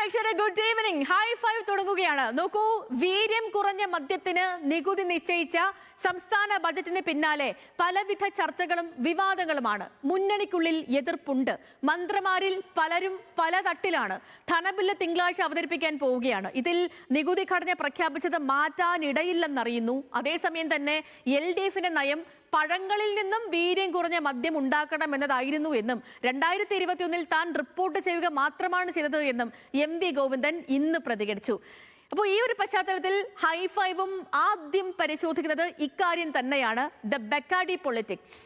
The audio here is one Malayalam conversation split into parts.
പ്രേക്ഷകരെ ഗുഡ് ഈവനിങ്. ഹൈ ഫൈവ് തുടങ്ങുകയാണ്. നോക്കൂ, വീര്യം കുറഞ്ഞ മദ്യത്തിന് നികുതി നിശ്ചയിച്ച സംസ്ഥാന ബജറ്റിന് പിന്നാലെ പലവിധ ചർച്ചകളും വിവാദങ്ങളുമാണ്. മുന്നണിക്കുള്ളിൽ എതിർപ്പുണ്ട്. മന്ത്രിമാരിൽ പലരും പല തട്ടിലാണ്. ധനബില്ല് തിങ്കളാഴ്ച അവതരിപ്പിക്കാൻ പോവുകയാണ്. ഇതിൽ നികുതി ഘടന പ്രഖ്യാപിച്ചത് മാറ്റാനിടയില്ലെന്നറിയുന്നു. അതേസമയം തന്നെ LDFിന്റെ നയം പഴങ്ങളിൽ നിന്നും വീര്യം കുറഞ്ഞ മദ്യം ഉണ്ടാക്കണം എന്നതായിരുന്നു എന്നും 2021 താൻ റിപ്പോർട്ട് ചെയ്യുക മാത്രമാണ് ചെയ്തത് എന്നും MV ഗോവിന്ദൻ ഇന്ന് പ്രതികരിച്ചു. അപ്പോൾ ഈ ഒരു പശ്ചാത്തലത്തിൽ ഹൈഫൈവും ആദ്യം പരിശോധിക്കുന്നത് ഇക്കാര്യം തന്നെയാണ്, ദ ബെക്കാഡി പൊളിറ്റിക്സ്.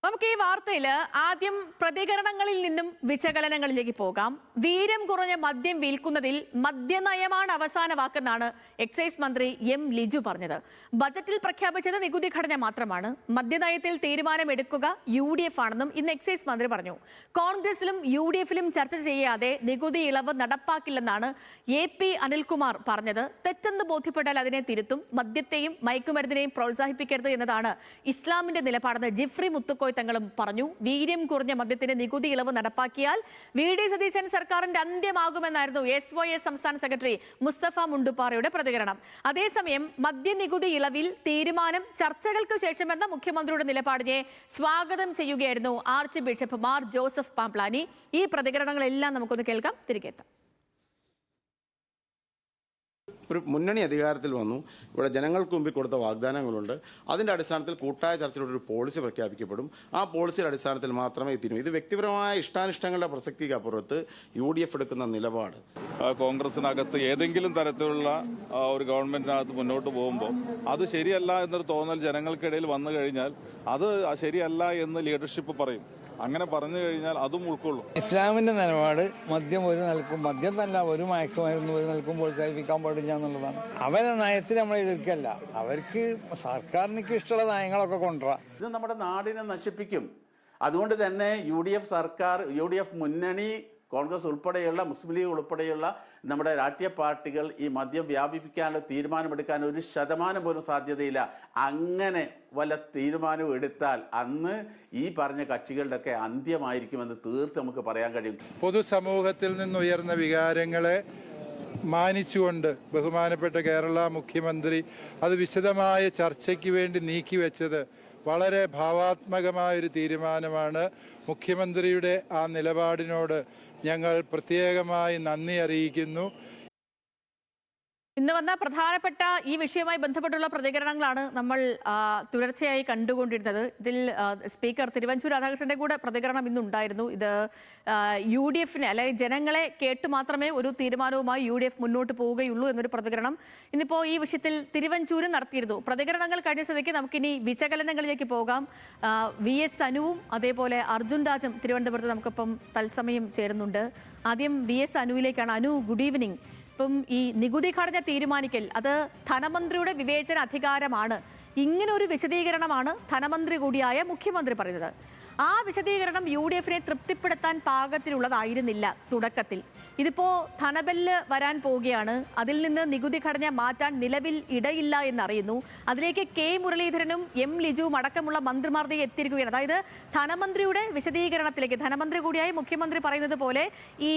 നമുക്ക് ഈ വാർത്തയിൽ ആദ്യം പ്രതികരണങ്ങളിൽ നിന്നും വിശകലനങ്ങളിലേക്ക് പോകാം. വീര്യം കുറഞ്ഞ മദ്യം വിൽക്കുന്നതിൽ മദ്യനയമാണ് അവസാന വാക്കെന്നാണ് എക്സൈസ് മന്ത്രി M ലിജു പറഞ്ഞത്. ബജറ്റിൽ പ്രഖ്യാപിച്ചത് നികുതി ഘടന മാത്രമാണ്. മദ്യനയത്തിൽ തീരുമാനമെടുക്കുക UDF ആണെന്നും ഇന്ന് എക്സൈസ് മന്ത്രി പറഞ്ഞു. കോൺഗ്രസിലും UDFിലും ചർച്ച ചെയ്യാതെ നികുതി ഇളവ് നടപ്പാക്കില്ലെന്നാണ് AP അനിൽകുമാർ പറഞ്ഞത്. തെറ്റെന്ന് ബോധ്യപ്പെട്ടാൽ അതിനെ തിരുത്തും. മദ്യത്തെയും മയക്കുമരുന്നിനെയും പ്രോത്സാഹിപ്പിക്കരുത് എന്നതാണ് ഇസ്ലാമിന്റെ നിലപാടെന്ന് ജിഫ്രി മുത്തുക്കോയ് തങ്ങളും പറഞ്ഞു. വീര്യം കുറഞ്ഞ മദ്യത്തിന് നികുതി ഇളവ് നടപ്പാക്കിയാൽ VD സതീശൻ സർക്കാരിന്റെ അന്ത്യമാകുമെന്നായിരുന്നു SYS സംസ്ഥാന സെക്രട്ടറി മുസ്തഫ മുണ്ടുപ്പാറയുടെ പ്രതികരണം. അതേസമയം മദ്യനികുതി ഇളവിൽ തീരുമാനം ചർച്ചകൾക്ക് ശേഷമെന്ന മുഖ്യമന്ത്രിയുടെ നിലപാടിനെ സ്വാഗതം ചെയ്യുകയായിരുന്നു arch bishop Mar Joseph Pamplany. ഈ പ്രതികരണങ്ങളെല്ലാം നമുക്കൊന്ന് കേൾക്കാം, തിരികെ എത്താം. ഒരു മുന്നണി അധികാരത്തിൽ വന്നു. ഇവിടെ ജനങ്ങൾക്ക് മുമ്പിൽ കൊടുത്ത വാഗ്ദാനങ്ങളുണ്ട്. അതിൻ്റെ അടിസ്ഥാനത്തിൽ കൂട്ടായ ചർച്ചയിലൂടെ ഒരു പോളിസി പ്രഖ്യാപിക്കപ്പെടും. ആ പോളിസിയുടെ അടിസ്ഥാനത്തിൽ മാത്രമേ തീരും. ഇത് വ്യക്തിപരമായ ഇഷ്ടാനിഷ്ടങ്ങളുടെ പ്രസക്തിക്ക് അപ്പുറത്ത് UDF എടുക്കുന്ന നിലപാട് കോൺഗ്രസിനകത്ത് ഏതെങ്കിലും തരത്തിലുള്ള ഒരു ഗവൺമെന്റിനകത്ത് മുന്നോട്ട് പോകുമ്പോൾ അത് ശരിയല്ല എന്നൊരു തോന്നൽ ജനങ്ങൾക്കിടയിൽ വന്നു കഴിഞ്ഞാൽ അത് ശരിയല്ല എന്ന് ലീഡർഷിപ്പ് പറയും. അങ്ങനെ പറഞ്ഞു കഴിഞ്ഞാൽ അതും ഉൾക്കൊള്ളും. ഇസ്ലാമിന്റെ നിലപാട് മദ്യം ഒരു നിലക്കും, മദ്യം തന്നെ ഒരു മയക്കുമരുന്ന് ഒരു നിലക്കും പ്രോത്സാഹിപ്പിക്കാൻ പാടില്ല എന്നുള്ളതാണ്. അവരെ നയത്തിൽ നമ്മൾ എതിർക്കല്ല. അവർക്ക് സർക്കാരിനൊക്കെ ഇഷ്ടമുള്ള നയങ്ങളൊക്കെ കൊണ്ടുവരാം. ഇത് നമ്മുടെ നാടിനെ നശിപ്പിക്കും. അതുകൊണ്ട് തന്നെ UDF സർക്കാർ, UDF മുന്നണി, കോൺഗ്രസ് ഉൾപ്പെടെയുള്ള മുസ്ലിം ലീഗ് ഉൾപ്പെടെയുള്ള നമ്മുടെ രാഷ്ട്രീയ പാർട്ടികൾ ഈ മദ്യം വ്യാപിപ്പിക്കാനുള്ള തീരുമാനമെടുക്കാൻ 1% പോലും സാധ്യതയില്ല. അങ്ങനെ വല്ല തീരുമാനവും എടുത്താൽ അന്ന് ഈ പറഞ്ഞ കക്ഷികളുടെയൊക്കെ അന്ത്യമായിരിക്കുമെന്ന് തീർത്ത് നമുക്ക് പറയാൻ കഴിയും. പൊതുസമൂഹത്തിൽ നിന്നുയർന്ന വികാരങ്ങളെ മാനിച്ചുകൊണ്ട് ബഹുമാനപ്പെട്ട കേരള മുഖ്യമന്ത്രി അത് വിശദമായ ചർച്ചയ്ക്ക് വേണ്ടി നീക്കിവെച്ചത് വളരെ ഭാവാത്മകമായൊരു തീരുമാനമാണ്. മുഖ്യമന്ത്രിയുടെ ആ നിലപാടിനോട് ഞങ്ങൾ പ്രത്യേകമായി നന്ദി അറിയിക്കുന്നു. ഇന്ന് വന്ന പ്രധാനപ്പെട്ട ഈ വിഷയവുമായി ബന്ധപ്പെട്ടുള്ള പ്രതികരണങ്ങളാണ് നമ്മൾ തുടർച്ചയായി കണ്ടുകൊണ്ടിരുന്നത്. ഇതിൽ സ്പീക്കർ തിരുവഞ്ചൂർ രാധാകൃഷ്ണന്റെ കൂടെ പ്രതികരണം ഇന്നുണ്ടായിരുന്നു. ഇത് UDFിനെ അല്ലെങ്കിൽ ജനങ്ങളെ കേട്ട് മാത്രമേ ഒരു തീരുമാനവുമായി UDF മുന്നോട്ട് പോവുകയുള്ളൂ എന്നൊരു പ്രതികരണം ഇന്നിപ്പോൾ ഈ വിഷയത്തിൽ തിരുവഞ്ചൂര് നടത്തിയിരുന്നു. പ്രതികരണങ്ങൾ കഴിഞ്ഞ സ്ഥിതിക്ക് നമുക്കിനി വിശകലനങ്ങളിലേക്ക് പോകാം. VS അനുവും അതേപോലെ അർജുൻ രാജും തിരുവനന്തപുരത്ത് നമുക്കിപ്പം തത്സമയം ചേരുന്നുണ്ട്. ആദ്യം VS അനുവിലേക്കാണ്. Anu, good evening. ഇപ്പം ഈ നികുതി ഘടന തീരുമാനിക്കൽ അത് ധനമന്ത്രിയുടെ വിവേചന അധികാരമാണ്. ഇങ്ങനൊരു വിശദീകരണമാണ് ധനമന്ത്രി കൂടിയായ മുഖ്യമന്ത്രി പറയുന്നത്. ആ വിശദീകരണം UDFിനെ തൃപ്തിപ്പെടുത്താൻ പാകത്തിലുള്ളതായിരുന്നില്ല തുടക്കത്തിൽ. ഇതിപ്പോ ധനബില്ല് വരാൻ പോവുകയാണ്. അതിൽ നിന്ന് നികുതി ഘടന മാറ്റാൻ നിലവിൽ ഇടയില്ല എന്നറിയുന്നു. അതിലേക്ക് K മുരളീധരനും M ലിജുവും അടക്കമുള്ള മന്ത്രിമാർ എത്തിയിരിക്കുകയാണ്. അതായത് ധനമന്ത്രിയുടെ വിശദീകരണത്തിലേക്ക്, ധനമന്ത്രി കൂടിയായ മുഖ്യമന്ത്രി പറയുന്നത് പോലെ ഈ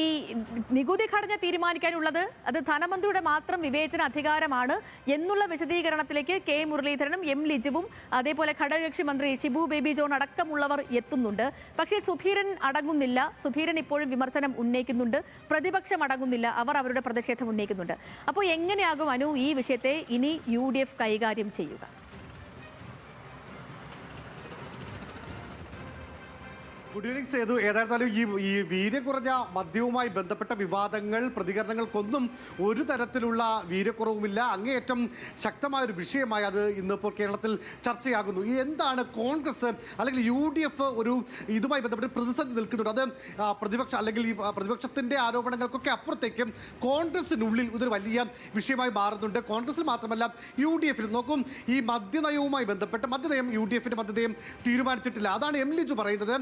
നികുതി ഘടന തീരുമാനിക്കാനുള്ളത് അത് ധനമന്ത്രിയുടെ മാത്രം വിവേചന അധികാരമാണ് എന്നുള്ള വിശദീകരണത്തിലേക്ക് K മുരളീധരനും M ലിജുവും അതേപോലെ ഘടകകക്ഷി മന്ത്രി ഷിബു ബേബി ജോൺ അടക്കമുള്ളവർ എത്തുന്നുണ്ട്. പക്ഷേ സുധീരൻ അടങ്ങുന്നില്ല. സുധീരൻ ഇപ്പോഴും വിമർശനം ഉന്നയിക്കുന്നുണ്ട്. പ്രതിപക്ഷം അടങ്ങുന്നില്ല. അവർ അവരുടെ പ്രതിഷേധം ഉന്നയിക്കുന്നുണ്ട്. അപ്പോൾ എങ്ങനെയാകും അനു ഈ വിഷയത്തെ ഇനി UDF കൈകാര്യം ചെയ്യുക? Good evening Sethu. ഏതായിരുന്നാലും ഈ വീര്യം കുറഞ്ഞ മദ്യവുമായി ബന്ധപ്പെട്ട വിവാദങ്ങൾ, പ്രതികരണങ്ങൾക്കൊന്നും ഒരു തരത്തിലുള്ള വീര്യക്കുറവുമില്ല. അങ്ങേയറ്റം ശക്തമായൊരു വിഷയമായി അത് ഇന്നിപ്പോൾ കേരളത്തിൽ ചർച്ചയാകുന്നു. എന്താണ് കോൺഗ്രസ് അല്ലെങ്കിൽ UDF ഒരു ഇതുമായി ബന്ധപ്പെട്ട് പ്രതിസന്ധി നിൽക്കുന്നുണ്ട്? അത് പ്രതിപക്ഷം അല്ലെങ്കിൽ ഈ പ്രതിപക്ഷത്തിൻ്റെ ആരോപണങ്ങൾക്കൊക്കെ അപ്പുറത്തേക്കും കോൺഗ്രസിനുള്ളിൽ ഇതൊരു വലിയ വിഷയമായി മാറുന്നുണ്ട്. കോൺഗ്രസിൽ മാത്രമല്ല UDFിൽ നോക്കും. ഈ മദ്യനയവുമായി ബന്ധപ്പെട്ട് മദ്യനയം UDFിൻ്റെ മദ്യനയം തീരുമാനിച്ചിട്ടില്ല. അതാണ് M ലിജു പറയുന്നത്.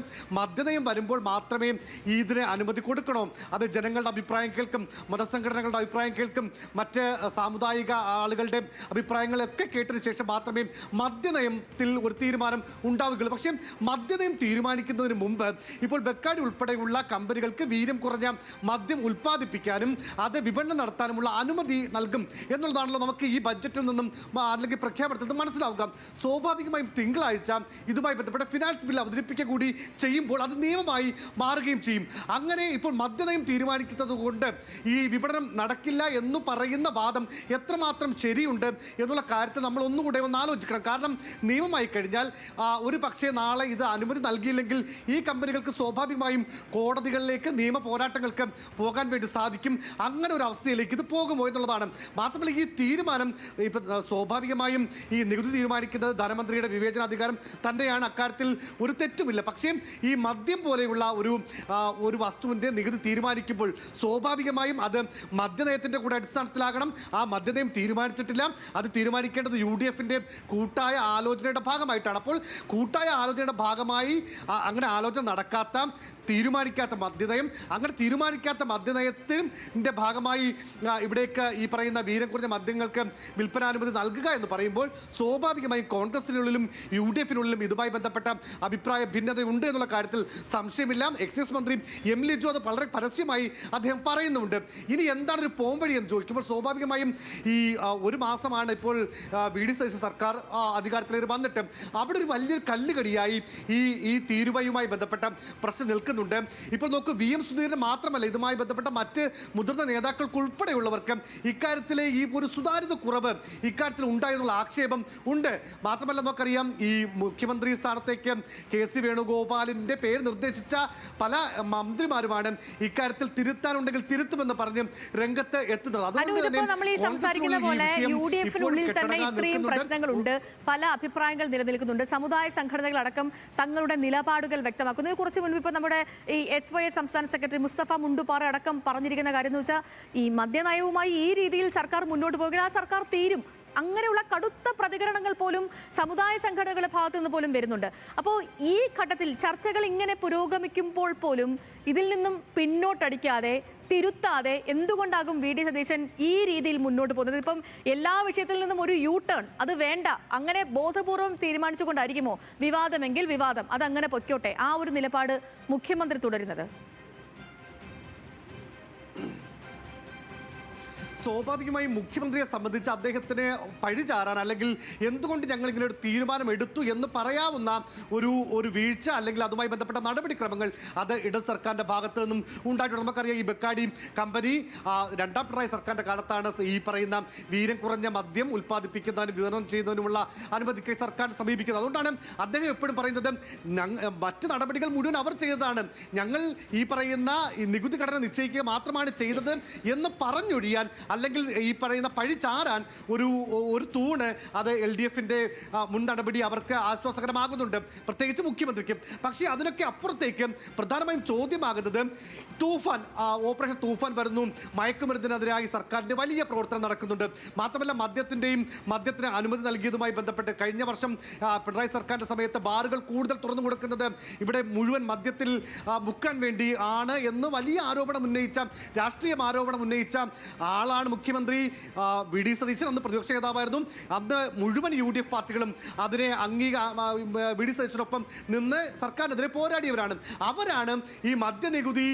മദ്യനയം വരുമ്പോൾ മാത്രമേ ഇതിന് അനുമതി കൊടുക്കണോ, അത് ജനങ്ങളുടെ അഭിപ്രായം കേൾക്കും, മതസംഘടനകളുടെ അഭിപ്രായം കേൾക്കും, മറ്റ് സാമുദായിക ആളുകളുടെ അഭിപ്രായങ്ങളൊക്കെ കേട്ടതിന് ശേഷം മാത്രമേ മദ്യനയത്തിൽ ഒരു തീരുമാനം ഉണ്ടാവുകയുള്ളൂ. പക്ഷേ മദ്യനയം തീരുമാനിക്കുന്നതിന് മുമ്പ് ഇപ്പോൾ ബെക്കാഡി ഉൾപ്പെടെയുള്ള കമ്പനികൾക്ക് വീര്യം കുറഞ്ഞ മദ്യം ഉൽപ്പാദിപ്പിക്കാനും അത് വിപണനം നടത്താനുമുള്ള അനുമതി നൽകും എന്നുള്ളതാണല്ലോ നമുക്ക് ഈ ബഡ്ജറ്റിൽ നിന്നും അല്ലെങ്കിൽ പ്രഖ്യാപനത്തിൽ നിന്നും മനസ്സിലാവുക. സ്വാഭാവികമായും തിങ്കളാഴ്ച ഇതുമായി ബന്ധപ്പെട്ട ഫിനാൻസ് ബിൽ അവതരിപ്പിക്കുക കൂടി ചെയ്യുമ്പോൾ അത് നിയമമായി മാറുകയും ചെയ്യും. അങ്ങനെ ഇപ്പോൾ മദ്യനയം തീരുമാനിക്കുന്നത് കൊണ്ട് ഈ വിപണനം നടക്കില്ല എന്ന് പറയുന്ന വാദം എത്രമാത്രം ശരിയുണ്ട് എന്നുള്ള കാര്യത്തിൽ നമ്മൾ ഒന്നുകൂടെ ഒന്ന് ആലോചിക്കണം. കാരണം നിയമമായി കഴിഞ്ഞാൽ ഒരു പക്ഷേ നാളെ ഇത് അനുമതി നൽകിയില്ലെങ്കിൽ ഈ കമ്പനികൾക്ക് സ്വാഭാവികമായും കോടതികളിലേക്ക് നിയമ പോരാട്ടങ്ങൾക്ക് പോകാൻ വേണ്ടി സാധിക്കും. അങ്ങനെ ഒരു അവസ്ഥയിലേക്ക് ഇത് പോകുമോ എന്നുള്ളതാണ്. മാത്രമല്ല ഈ തീരുമാനം ഇപ്പം സ്വാഭാവികമായും ഈ നികുതി തീരുമാനിക്കുന്നത് ധനമന്ത്രിയുടെ വിവേചനാധികാരം തന്നെയാണ്, അക്കാര്യത്തിൽ ഒരു തെറ്റുമില്ല. പക്ഷേ ഈ മദ്യം പോലെയുള്ള ഒരു വസ്തുവിൻ്റെ നികുതി തീരുമാനിക്കുമ്പോൾ സ്വാഭാവികമായും അത് മദ്യനയത്തിൻ്റെ കൂടെ അടിസ്ഥാനത്തിലാകണം. ആ മദ്യനയം തീരുമാനിച്ചിട്ടില്ല, അത് തീരുമാനിക്കേണ്ടത് UDFന്റെ കൂട്ടായ ആലോചനയുടെ ഭാഗമായിട്ടാണ്. അപ്പോൾ കൂട്ടായ ആലോചനയുടെ ഭാഗമായി അങ്ങനെ ആലോചന നടക്കാത്ത തീരുമാനിക്കാത്ത മദ്യനയം, അങ്ങനെ തീരുമാനിക്കാത്ത മദ്യനയത്തിൻ്റെ ഭാഗമായി ഇവിടേക്ക് ഈ പറയുന്ന വീര്യം കുറഞ്ഞ മദ്യങ്ങൾക്ക് വിൽപ്പനാനുമതി നൽകുക എന്ന് പറയുമ്പോൾ സ്വാഭാവികമായും കോൺഗ്രസിനുള്ളിലും UDFിനുള്ളിലും ഇതുമായി ബന്ധപ്പെട്ട അഭിപ്രായ ഭിന്നതയുണ്ട് എന്നുള്ള കാര്യത്തിൽ സംശയമില്ല. എക്സൈസ് മന്ത്രി എം ലിജോ അത് വളരെ പരസ്യമായി അദ്ദേഹം പറയുന്നുണ്ട്. ഇനി എന്താണ് ഒരു പോംവഴി എന്ന് ചോദിക്കുമ്പോൾ സ്വാഭാവികമായും ഈ ഒരു മാസമാണ് ഇപ്പോൾ VD സതീശൻ സർക്കാർ അധികാരത്തിലേക്ക് വന്നിട്ട് അവിടെ ഒരു വലിയൊരു കല്ലുകടിയായി ഈ തീരുവയുമായി ബന്ധപ്പെട്ട പ്രശ്നം നിൽക്കുന്നുണ്ട്. ഇപ്പോൾ നോക്കൂ, VM സുധീരൻ മാത്രമല്ല ഇതുമായി ബന്ധപ്പെട്ട മറ്റ് മുതിർന്ന നേതാക്കൾക്ക് ഉൾപ്പെടെയുള്ളവർക്ക് ഇക്കാര്യത്തിലെ ഈ ഒരു സുതാര്യത കുറവ് ഇക്കാര്യത്തിൽ ഉണ്ടായെന്നുള്ള ആക്ഷേപം ഉണ്ട്. മാത്രമല്ല നമുക്കറിയാം ഈ മുഖ്യമന്ത്രി സ്ഥാനത്തേക്ക് KC വേണുഗോപാലിന്റെ പേര് നിർദ്ദേശിച്ച പല മന്ത്രിമാരുമാണ് ഇക്കാര്യത്തിൽ തിരുത്താനുണ്ടെങ്കിൽ തിരുത്തുമെന്ന് പറഞ്ഞ് രംഗത്ത് എത്തുന്നത്. നമ്മൾ ഈ സംസാരിക്കുന്ന പോലെ UDFിനുള്ളിൽ തന്നെ ഇത്രയും പ്രശ്നങ്ങളുണ്ട്, പല അഭിപ്രായങ്ങൾ നിലനിൽക്കുന്നുണ്ട്, സമുദായ സംഘടനകളടക്കം തങ്ങളുടെ നിലപാടുകൾ വ്യക്തമാക്കുന്നു. കുറച്ച് മുൻപ് ഇപ്പോൾ നമ്മുടെ ഈ SYS സംസ്ഥാന സെക്രട്ടറി മുസ്തഫ മുണ്ടുപാറ അടക്കം പറഞ്ഞിരിക്കുന്ന കാര്യം എന്ന് വെച്ചാൽ ഈ മദ്യനയവുമായി ഈ രീതിയിൽ സർക്കാർ മുന്നോട്ട് പോകുക, ആ സർക്കാർ തീരും. അങ്ങനെയുള്ള കടുത്ത പ്രതികരണങ്ങൾ പോലും സമുദായ സംഘടനകളുടെ ഭാഗത്തു നിന്ന് പോലും വരുന്നുണ്ട്. അപ്പോൾ ഈ ഘട്ടത്തിൽ ചർച്ചകൾ ഇങ്ങനെ പുരോഗമിക്കുമ്പോൾ പോലും ഇതിൽ നിന്നും പിന്നോട്ടടിക്കാതെ തിരുത്താതെ എന്തുകൊണ്ടാകും VD സതീശൻ ഈ രീതിയിൽ മുന്നോട്ട് പോകുന്നത്? ഇപ്പം എല്ലാ വിഷയത്തിൽ നിന്നും ഒരു U-ടേൺ അത് വേണ്ട, അങ്ങനെ ബോധപൂർവം തീരുമാനിച്ചുകൊണ്ടായിരിക്കുമോ വിവാദമെങ്കിൽ വിവാദം അതങ്ങനെ പൊയ്ക്കോട്ടെ, ആ ഒരു നിലപാട് മുഖ്യമന്ത്രി തുടരുന്നത്? സ്വാഭാവികമായും മുഖ്യമന്ത്രിയെ സംബന്ധിച്ച് അദ്ദേഹത്തിന് പഴിചാരാൻ അല്ലെങ്കിൽ എന്തുകൊണ്ട് ഞങ്ങൾ ഇങ്ങനെ ഒരു തീരുമാനം എടുത്തു എന്ന് പറയാവുന്ന ഒരു വീഴ്ച അല്ലെങ്കിൽ അതുമായി ബന്ധപ്പെട്ട നടപടിക്രമങ്ങൾ അത് ഇടത് സർക്കാരിൻ്റെ ഭാഗത്തു നിന്നും ഉണ്ടായിട്ടുണ്ട്. നമുക്കറിയാം ഈ ബെക്കാഡി കമ്പനി രണ്ടാം പിണറായി സർക്കാരിൻ്റെ കാലത്താണ് ഈ പറയുന്ന വീര്യം കുറഞ്ഞ മദ്യം ഉൽപ്പാദിപ്പിക്കുന്നതിനും വിതരണം ചെയ്യുന്നതിനുമുള്ള അനുമതിക്ക് സർക്കാർ സമീപിക്കുന്നത്. അതുകൊണ്ടാണ് അദ്ദേഹം എപ്പോഴും പറയുന്നത് മറ്റ് നടപടികൾ മുഴുവൻ അവർ ചെയ്തതാണ്, ഞങ്ങൾ ഈ പറയുന്ന നികുതി ഘടന നിശ്ചയിക്കുക മാത്രമാണ് ചെയ്തത് എന്ന് പറഞ്ഞൊഴിയാൻ അല്ലെങ്കിൽ ഈ പറയുന്ന പഴിചാരാൻ ഒരു തൂണ് അത് LDFന്റെ മുൻ നടപടി അവർക്ക് ആശ്വാസകരമാകുന്നുണ്ട്, പ്രത്യേകിച്ച് മുഖ്യമന്ത്രിക്ക്. പക്ഷേ അതിനൊക്കെ അപ്പുറത്തേക്ക് പ്രധാനമായും ചോദ്യമാകുന്നത് തൂഫാൻ, ഓപ്പറേഷൻ തൂഫാൻ വരുന്നു, മയക്കുമരുന്നിനെതിരായി സർക്കാരിൻ്റെ വലിയ പ്രവർത്തനം നടക്കുന്നുണ്ട്. മാത്രമല്ല മദ്യത്തിന് അനുമതി നൽകിയതുമായി ബന്ധപ്പെട്ട് കഴിഞ്ഞ വർഷം പിണറായി സർക്കാരിൻ്റെ സമയത്ത് ബാറുകൾ കൂടുതൽ തുറന്നു കൊടുക്കുന്നത് ഇവിടെ മുഴുവൻ മദ്യത്തിൽ മുക്കാൻ വേണ്ടി ആണ് എന്ന് വലിയ ആരോപണം ഉന്നയിച്ച, രാഷ്ട്രീയ ആരോപണം ഉന്നയിച്ച ആളാണ് മുഖ്യമന്ത്രി VD സതീശൻ. അന്ന് പ്രതിപക്ഷ നേതാവായിരുന്നു. അന്ന് മുഴുവൻ UDF പാർട്ടികളും അതിനെ VD സതീശനൊപ്പം നിന്ന് സർക്കാരിനെതിരെ പോരാടിയവരാണ്. അവരാണ് ഈ മദ്യനികുതി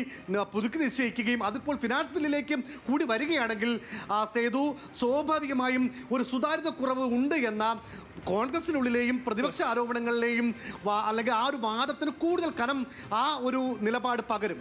പുതുക്കി നിശ്ചയിക്കുകയും അതിപ്പോൾ ഫിനാൻസ് ബില്ലിലേക്കും കൂടി വരികയാണെങ്കിൽ സേതു സ്വാഭാവികമായും ഒരു സുതാര്യത കുറവ് ഉണ്ട് എന്ന കോൺഗ്രസിനുള്ളിലെയും പ്രതിപക്ഷ ആരോപണങ്ങളിലെയും അല്ലെങ്കിൽ ആ ഒരു വാദത്തിന് കൂടുതൽ കനം ആ ഒരു നിലപാട് പകരും.